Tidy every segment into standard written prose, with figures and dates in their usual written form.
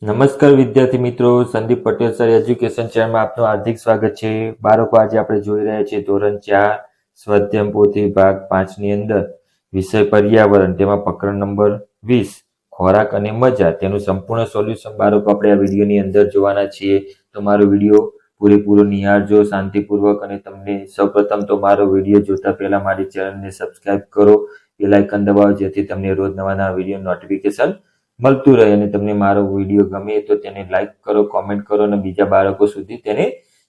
નમસ્કાર વિદ્યાર્થી મિત્રો, સંદીપ પટેલ સર એજ્યુકેશન ચેનલમાં આપનું હાર્દિક સ્વાગત છે. બાળકો, આજે આપણે જોઈ રહ્યા છીએ ધોરણ 4 સ્વાધ્યાય પોથી ભાગ 5 ની અંદર વિષય પર્યાવરણ, તેમાં પ્રકરણ નંબર 20 ખોરાક અને મજા, તેનું સંપૂર્ણ સોલ્યુશન બાળકો આપણે આ વિડીયોની અંદર જોવાના છીએ. તો મારો વિડીયો પૂરેપૂરો નિહાળજો શાંતિપૂર્વક, અને તમને સૌપ્રથમ તો મારો વિડીયો જોતા પહેલા મારી ચેનલને સબસ્ક્રાઇબ કરો, બેલ આઇકન દબાવો, જેથી તમને રોજ નવા નવા વિડીયો નોટિફિકેશન મળતું રહે. અને તમને મારો વિડીયો ગમે તો તેને લાઈક કરો, કોમેન્ટ કરો અને બીજા બાળકો સુધી તેને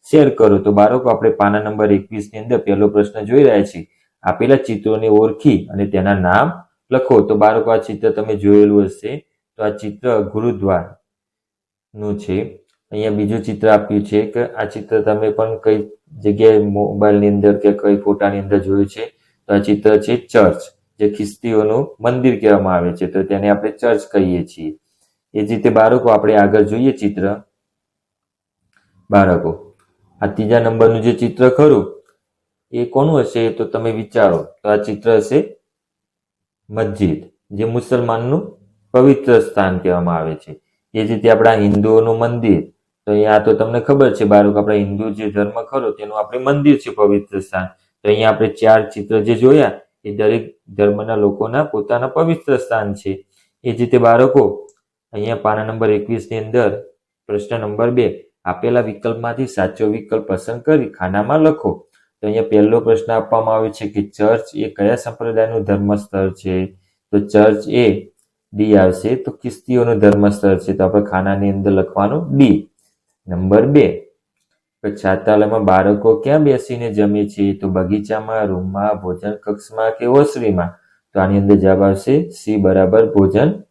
શેર કરો. તો બાળકો, આપણે પાના નંબર 21 ની અંદર પહેલો પ્રશ્ન જોઈ રહ્યા છીએ. આપેલા ચિત્રોને ઓળખી અને તેના નામ લખો. તો બાળકો, આ ચિત્ર તમે જોયેલું હશે. તો આ ચિત્ર ગુરુદ્વાર નું છે. અહીંયા બીજું ચિત્ર આપ્યું છે કે આ ચિત્ર તમે પણ કઈ જગ્યાએ મોબાઈલની અંદર કે કઈ ફોટાની અંદર જોયું છે. તો આ ચિત્ર છે ચર્ચ, જે ખ્રિસ્તીઓનું મંદિર કહેવામાં આવે છે. તો તેને આપણે ચર્ચ કહીએ છીએ. એ જ રીતે બાળકો, આપણે આગળ જોઈએ ચિત્ર. બાળકો, આ ત્રીજા નંબરનું જે ચિત્ર ખરું એ કોનું હશે? તો તમે વિચારો. તો આ ચિત્ર હશે મસ્જિદ, જે મુસલમાનનું પવિત્ર સ્થાન કહેવામાં આવે છે. એ જ રીતે આપણા હિન્દુઓનું મંદિર. તો અહીંયા તો તમને ખબર છે બાળકો, આપણા હિન્દુ જે ધર્મ ખરો તેનું આપણે મંદિર છે, પવિત્ર સ્થાન. તો અહીંયા આપણે 4 ચિત્ર જે જોયા એ દરેક ધર્મના લોકોના પોતાના પવિત્ર સ્થાન છે. એ જ રીતે બાળકો, અહીંયા પાના નંબર 21 ની અંદર પ્રશ્ન નંબર 2, આપેલા વિકલ્પમાંથી સાચો વિકલ્પ પસંદ કરી ખાનામાં લખો. તો અહીંયા પહેલો પ્રશ્ન આપવામાં આવ્યો છે કે ચર્ચ એ કયા સંપ્રદાયનું ધર્મસ્થળ છે? તો ચર્ચ એ ડી આવશે. તો ખ્રિસ્તીઓનું ધર્મસ્થળ છે. તો આપણે ખાનાની અંદર લખવાનું ડી. નંબર 2, છાત્રાલયમાં બાળકો ક્યાં બેસીને જમે છે? તો બગીચામાં, રૂમમાં, ભોજન કક્ષમાં કે ઓસરીમાં? તો આની અંદર જવાબ આવશે સી બરાબર, ભોજન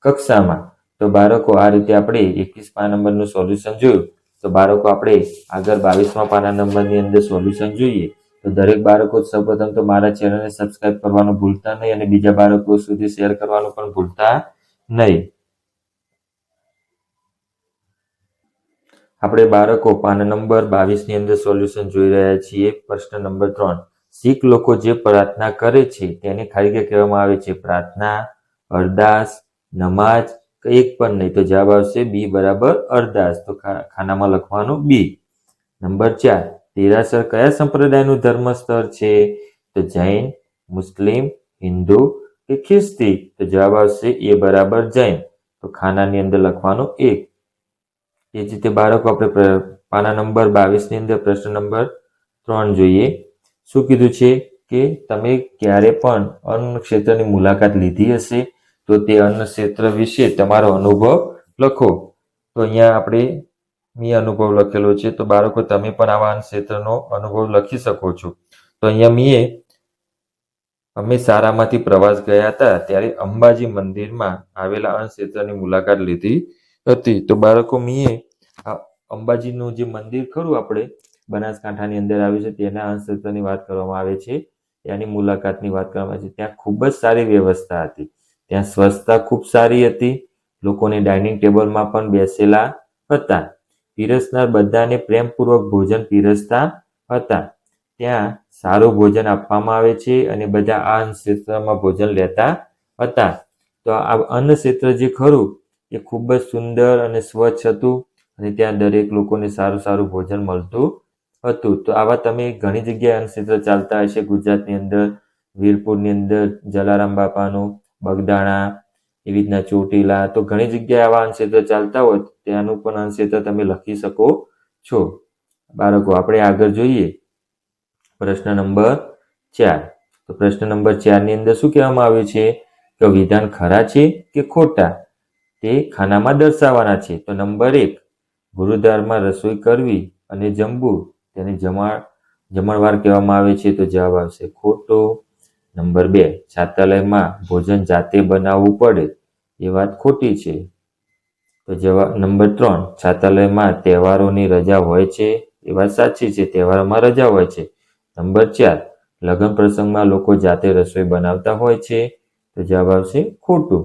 કક્ષામાં. તો બાળકો, આ રીતે આપણે 21 પાના નંબરનું સોલ્યુશન જોયું. તો બાળકો, આપણે આગળ 22મા પાના નંબરની અંદર સોલ્યુશન જોઈએ. તો દરેક બાળકો સૌપ્રથમ તો મારા ચેનલને સબસ્ક્રાઇબ કરવાનું ભૂલતા નહીં, અને બીજા બાળકો સુધી શેર કરવાનું પણ ભૂલતા નહીં. આપણે બાળકો પાના નંબર 22 ની અંદર સોલ્યુશન જોઈ રહ્યા છીએ. પ્રશ્ન નંબર 3, શીખ લોકો જે પ્રાર્થના કરે છે તેને ખાલી જગ્યા કહેવામાં આવે છે? પ્રાર્થના, અરદાસ, નમાજ, એક પણ નહીં. તો જવાબ આવશે બી બરાબર, અરદાસ. તો ખાનામાં લખવાનું બી. નંબર 4, દેરાસર કયા સંપ્રદાયનું ધર્મસ્થળ છે? તો જૈન, મુસ્લિમ, હિન્દુ કે ખ્રિસ્તી? તો જવાબ આવશે એ બરાબર, જૈન. તો ખાનાની અંદર લખવાનું 1. એ જ રીતે બાળકો, આપણે પાના નંબર 22 ની અંદર પ્રશ્ન નંબર 3 જોઈએ. શું કીધું છે કે તમે ક્યારે પણ અન્ન ક્ષેત્રની મુલાકાત લીધી હશે? તો તે અન્ન ક્ષેત્ર વિશે તમારો અનુભવ લખો. તો અહીંયા આપણે મી અનુભવ લખેલો છે. તો બાળકો, તમે પણ આવા અન્ન ક્ષેત્રનો અનુભવ લખી શકો છો. તો અહીંયા અમે શાળામાંથી પ્રવાસ ગયા હતા, ત્યારે અંબાજી મંદિરમાં આવેલા અન્ન ક્ષેત્રની મુલાકાત લીધી હતી. તો બાળકો, અંબાજીનું જે મંદિર ખરું આપણે બનાસકાંઠાની અંદર આવ્યું છે, તેના અન્ન ક્ષેત્રની વાત કરવામાં આવે છે, ત્યાંની મુલાકાતની વાત કરવામાં આવે છે. ત્યાં ખૂબ જ સારી વ્યવસ્થા હતી. ત્યાં સ્વચ્છતા ખૂબ સારી હતી. લોકોને ડાઇનિંગ ટેબલમાં પણ બેસેલા હતા. પીરસનાર બધાને પ્રેમપૂર્વક ભોજન પીરસતા હતા. ત્યાં સારું ભોજન આપવામાં આવે છે અને બધા આ અન્ન ક્ષેત્રમાં ભોજન લેતા હતા. તો આ અન્ન ક્ષેત્ર જે ખરું એ ખૂબ જ સુંદર અને સ્વચ્છ હતું, અને ત્યાં દરેક લોકોને સારું સારું ભોજન મળતું હતું. તો આવા તમે ઘણી જગ્યાએ અન્ન ક્ષેત્ર ચાલતા હશે ગુજરાતની અંદર. વીરપુરની અંદર જલારામ બાપાનું, બગદાણા, એવી રીતના ચોટીલા. તો ઘણી જગ્યાએ આવા અન્ન ક્ષેત્ર ચાલતા હોય, ત્યાંનું પણ અન્ન ક્ષેત્ર તમે લખી શકો છો. બાળકો, આપણે આગળ જોઈએ પ્રશ્ન નંબર 4. તો પ્રશ્ન નંબર 4 ની અંદર શું કહેવામાં આવ્યું છે કે વિધાન ખરા છે કે ખોટા તે ખાનામાં દર્શાવવાના છે. તો નંબર 1, ગુરુદ્વારમાં રસોઈ કરવી અને જમવું તેને જમણવાર કહેવામાં આવે છે. તો જવાબ આવશે ખોટો. નંબર 2, છાત્રાલયમાં ભોજન જાતે બનાવવું પડે એ વાત ખોટી છે. તો જવાબ નંબર 3, છાત્રાલયમાં તહેવારોની રજા હોય છે એ વાત સાચી છે, તહેવારોમાં રજા હોય છે. નંબર 4, લગ્ન પ્રસંગમાં લોકો જાતે રસોઈ બનાવતા હોય છે. તો જવાબ આવશે ખોટું.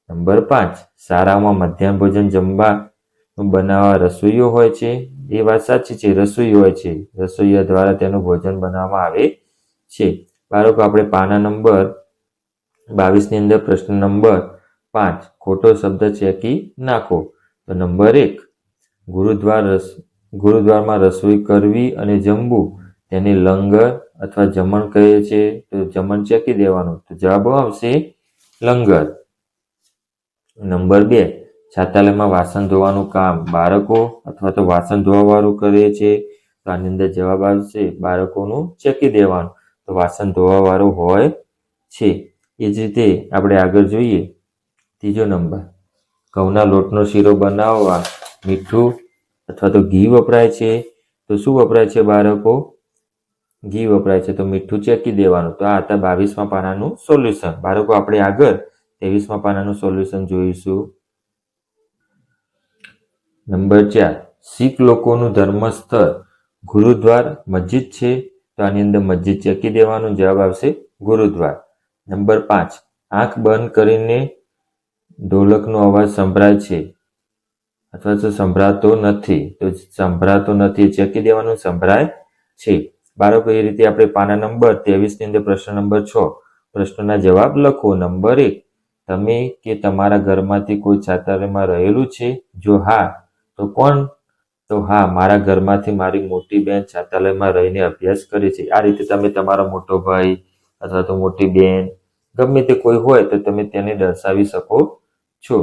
નંબર 5, શાળામાં મધ્યાહન ભોજન જમવાનું બનાવવા રસોઈયો હોય છે એ વાત સાચી છે, રસોઈ હોય છે, રસોઈયા દ્વારા તેનું ભોજન બનાવવામાં આવે છે. બાળકો, આપણે પાના નંબર 22 ની અંદર પ્રશ્ન નંબર 5 ખોટો શબ્દ ચેકી નાખો. તો નંબર 1, ગુરુદ્વારમાં રસોઈ કરવી અને જમવું તેને લંગર અથવા જમણ કહે છે. તો જમણ ચેકી દેવાનું, તો જવાબ આવશે લંગર. નંબર 2, છાત્રાલયમાં વાસણ ધોવાનું કામ બાળકો અથવા તો વાસણ ધોવાવાળું કરે છે. તો આની અંદર જવાબ આવશે બાળકોનું ચેકી દેવાનું, તો વાસણ ધોવાવાળું હોય છે. એ જ રીતે આપણે આગળ જોઈએ. ત્રીજો નંબર, ઘઉંના લોટનો શીરો બનાવવા મીઠું અથવા તો ઘી વપરાય છે. તો શું વપરાય છે બાળકો? ઘી વપરાય છે. તો મીઠું ચેકી દેવાનું. તો આ હતા 22મા પાનાનું સોલ્યુશન. બાળકો આપણે આગળ 23મા પાનાનું સોલ્યુશન જોઈશું. નંબર 4, શીખ લોકોનું ધર્મસ્થળ ગુરુદ્વાર મસ્જિદ છે. તો આની અંદર મસ્જિદ ચેકી દેવાનું, જવાબ આવશે ગુરુદ્વાર. નંબર 5, આંખ બંધ કરીને ઢોલકનો અવાજ સંભળાય છે અથવા તો સંભળાતો નથી. તો સંભળાતો નથી ચેકી દેવાનું, સંભળાય છે. બાળકો એ રીતે આપણે પાના નંબર 23 ની અંદર પ્રશ્ન નંબર 6 પ્રશ્નોના જવાબ લખો. નંબર 1, તમે કે તમારા ઘરમાંથી કોઈ છાત્રાલયમાં રહેલું છે? જો હા તો કોણ? તો હા, મારા ઘરમાંથી મારી મોટી બહેન છાત્રાલયમાં રહીને અભ્યાસ કરે છે. આ રીતે તમે તમારો મોટો ભાઈ અથવા તો મોટી બહેન ગમે તે કોઈ હોય તો તમે તેને દર્શાવી શકો છો.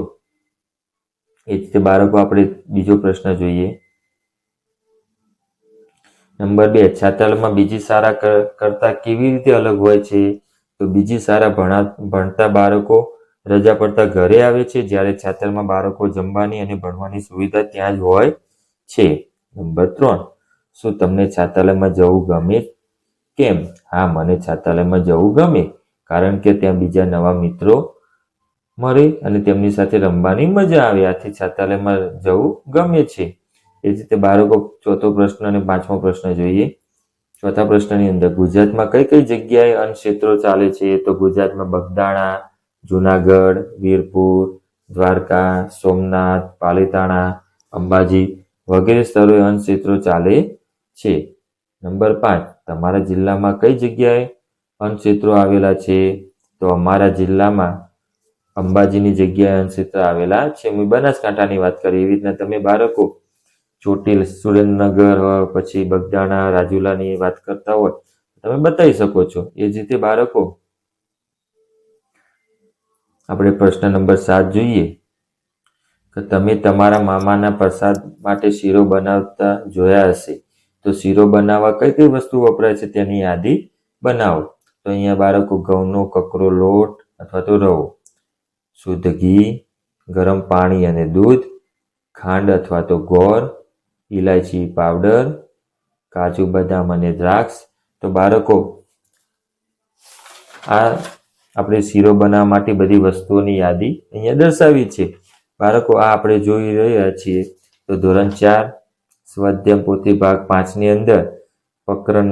એ રીતે બાળકો આપણે બીજો પ્રશ્ન જોઈએ. નંબર 2, છાત્રાલયમાં બીજી શાળા કરતા કેવી રીતે અલગ હોય છે? તો બીજી શાળા ભણતા બાળકો રજા પડતા ઘરે આવે છે, જ્યારે છાત્રાલયમાં બાળકો જમવાની અને ભણવાની સુવિધા ત્યાં જ હોય છે. નંબર 3, શું તમને છાત્રાલયમાં જવું ગમે? કેમ? હા, મને છાત્રાલયમાં જવું ગમે, કારણ કે ત્યાં બીજા નવા મિત્રો મળે અને તેમની સાથે રમવાની મજા આવે. આથી છાત્રાલયમાં જવું ગમે છે. એ જ રીતે બાળકો ચોથો પ્રશ્ન અને 5મો પ્રશ્ન જોઈએ. ચોથા પ્રશ્નની અંદર ગુજરાતમાં કઈ કઈ જગ્યાએ અન્નક્ષેત્રો ચાલે છે? તો ગુજરાતમાં બગદાણા, જુનાગઢ, વીરપુર, દ્વારકા, સોમનાથ, પાલીતાણા, અંબાજી વગેરે સ્થળોએ અન્નક્ષેત્રો ચાલે છે. નંબર 5, તમારા જિલ્લામાં કઈ જગ્યાએ અન્નક્ષેત્રો આવેલા છે? તો અમારા જિલ્લામાં અંબાજીની જગ્યાએ અન્નક્ષેત્ર આવેલા છે. હું બનાસકાંઠાની વાત કરી. એવી રીતના તમે બાળકો ચોટીલ, સુરેન્દ્રનગર હોય, પછી બગદાણા, રાજુલાની વાત કરતા હોય તમે બતાવી શકો છો. એ જ રીતે બાળકો આપણે પ્રશ્ન નંબર 7 જોઈએ કે તમે તમારા મામાના પ્રસાદ માટે શીરો બનાવતા જોયા હશે. તો શીરો બનાવવા કઈ કઈ વસ્તુ વપરાય છે તેની યાદી બનાવો. તો અહીંયા બાળકો ઘઉંનો કકરો લોટ અથવા તો રવો, શુદ્ધ ઘી, ગરમ પાણી અને દૂધ, ખાંડ અથવા તો ગોળ, ઇલાયચી પાવડર, કાજુ બદામ અને દ્રાક્ષ. તો બાળકો આ આપણે શીરો બનાવવા માટે બધી વસ્તુઓની યાદી અહીંયા દર્શાવી છે. બાળકો આ આપણે જોઈ રહ્યા છીએ. તો ધોરણ 4 સ્વાધ્યાય પોથી ભાગ 5 ની અંદર પ્રકરણ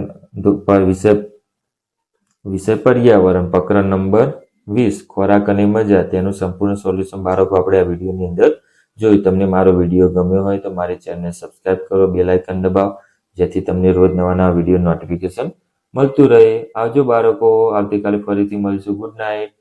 વિષય પર્યાવરણ પ્રકરણ નંબર 20 ખોરાક અને મજા તેનું સંપૂર્ણ સોલ્યુશન બાળકો આપણે આ વિડીયોની અંદર જોયું. તમને મારો વિડીયો ગમ્યો હોય તો મારી ચેનલને સબસ્ક્રાઇબ કરો, બેલ આઇકન દબાવો, જેથી તમને રોજ નવા નવા વિડીયો નોટિફિકેશન મળતું રહે. આવજો બાળકો, આવતીકાલે ફરીથી મળીશું. Good night.